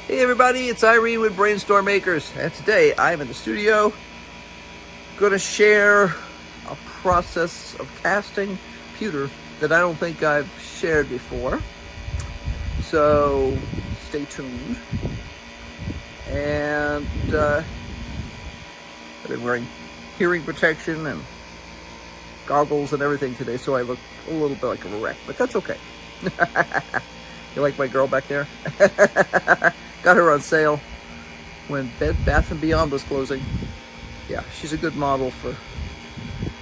Hey everybody, it's Irene with BrainStormAcres, and today I'm in the studio going to share a process of casting pewter that I don't think I've shared before. So stay tuned. And I've been wearing hearing protection and goggles and everything today, so I look a little bit like a wreck, but that's okay. You like my girl back there? Got her on sale when Bed Bath & Beyond was closing. Yeah, she's a good model for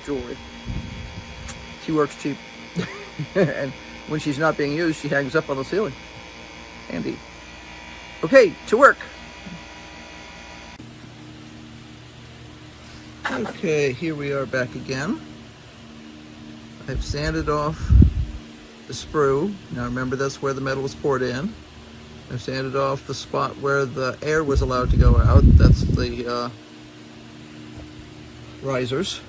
jewelry. She works cheap. And when she's not being used, she hangs up on the ceiling. Handy. Okay, to work. Okay, here we are back again. I've sanded off the sprue. Now remember, that's where the metal was poured in. I've sanded off the spot where the air was allowed to go out. That's the risers.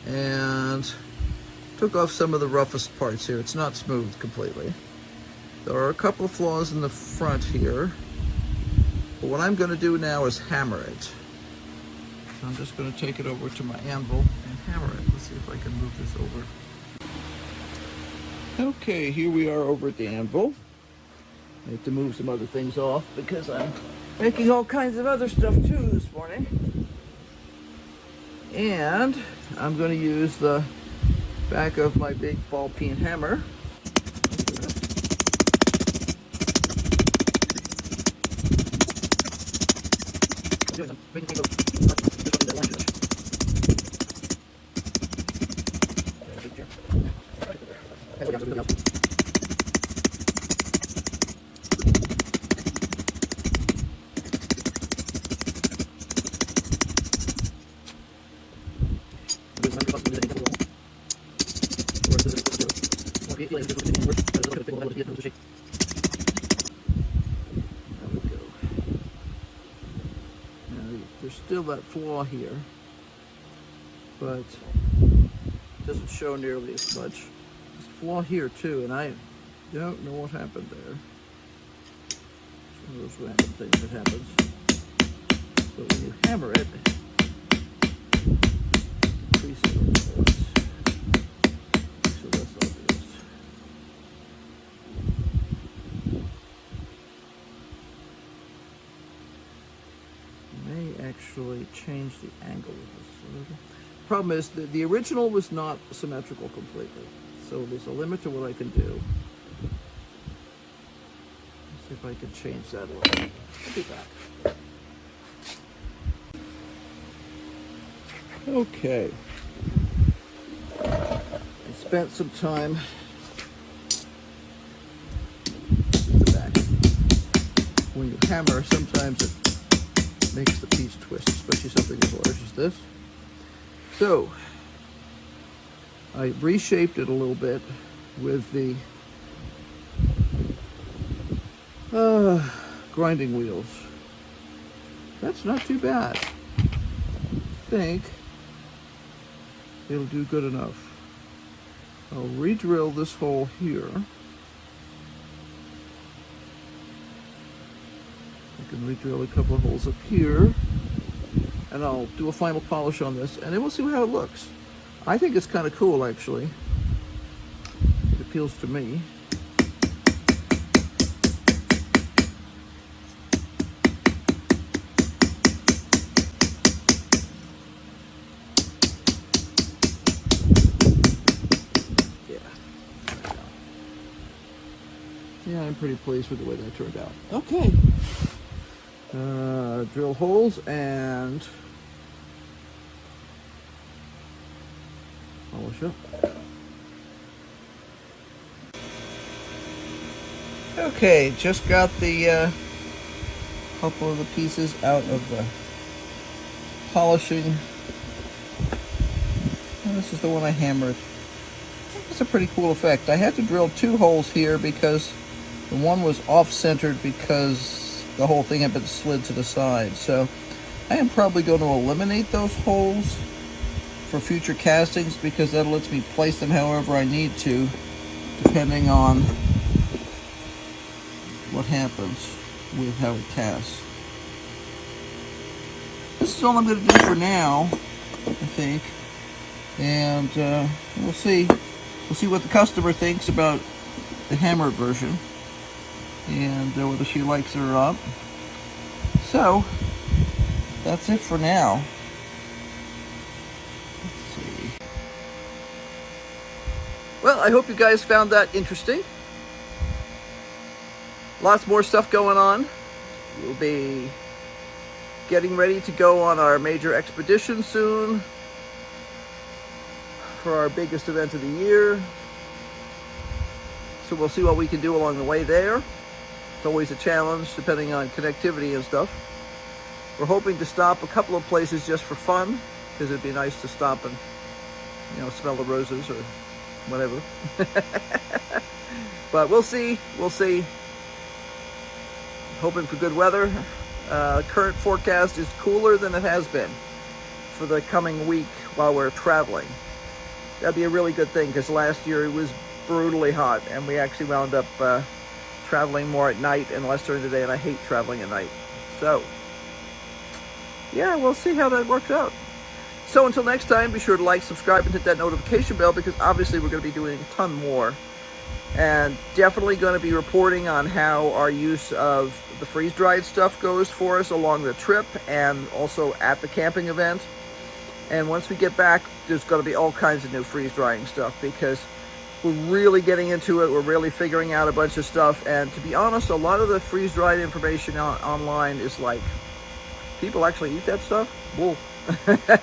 And took off some of the roughest parts here. It's not smooth completely. There are a couple of flaws in the front here. But what I'm going to do now is hammer it. So I'm just going to take it over to my anvil and hammer it. Let's see if I can move this over. Okay, here we are over at the anvil. I have to move some other things off because I'm making all kinds of other stuff too this morning. And I'm going to use the back of my big ball peen hammer. There's still that flaw here, but it doesn't show nearly as much. There's a flaw here too, and I don't know what happened there. It's one of those random things that happens. But when you hammer it, increase it a little bit. So that's obvious. May actually change the angle of this a little. Problem is that the original was not symmetrical completely, so there's a limit to what I can do. Let's see if I can change that a little. I'll be back. Okay. I spent some time with the back. When you hammer, sometimes it makes the piece twist, especially something as large as this. So I reshaped it a little bit with the grinding wheels. That's not too bad. I think it'll do good enough. I'll re-drill this hole here. I can re-drill a couple of holes up here, and I'll do a final polish on this, and then we'll see how it looks. I think it's kind of cool, actually. It appeals to me. Yeah, I'm pretty pleased with the way that turned out. Okay. Drill holes and polish up. Okay, just got the couple of the pieces out of the polishing. And this is the one I hammered. It's a pretty cool effect. I had to drill 2 holes here because the one was off-centered because the whole thing had been slid to the side. So I am probably going to eliminate those holes for future castings because that lets me place them however I need to, depending on what happens. with how it tastes. This is all I'm going to do for now, I think. And we'll see. We'll see what the customer thinks about the hammered version, and whether she likes it or not. So that's it for now. Let's see. Well, I hope you guys found that interesting. Lots more stuff going on. We'll be getting ready to go on our major expedition soon for our biggest event of the year. So we'll see what we can do along the way there. It's always a challenge depending on connectivity and stuff. We're hoping to stop a couple of places just for fun, because it'd be nice to stop and, you know, smell the roses or whatever. But we'll see. We'll see. Hoping for good weather. Current forecast is cooler than it has been for the coming week while we're traveling. That'd be a really good thing, because last year it was brutally hot, and we actually wound up traveling more at night and less during the day, and I hate traveling at night. So yeah, we'll see how that works out. So until next time, be sure to like, subscribe, and hit that notification bell, because obviously we're going to be doing a ton more, and definitely going to be reporting on how our use of the freeze-dried stuff goes for us along the trip and also at the camping event. And once we get back, there's going to be all kinds of new freeze-drying stuff, because we're really getting into it. We're really figuring out a bunch of stuff. And to be honest, a lot of the freeze-dried information online is like, people actually eat that stuff? Whoa.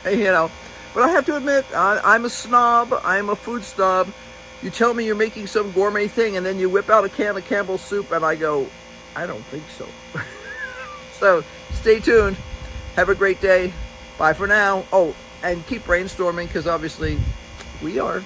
You know. But I have to admit, I'm a snob. I'm a food snob. You tell me you're making some gourmet thing, and then you whip out a can of Campbell's soup, and I go, I don't think so. So stay tuned. Have a great day. Bye for now. Oh, and keep brainstorming, because obviously we are.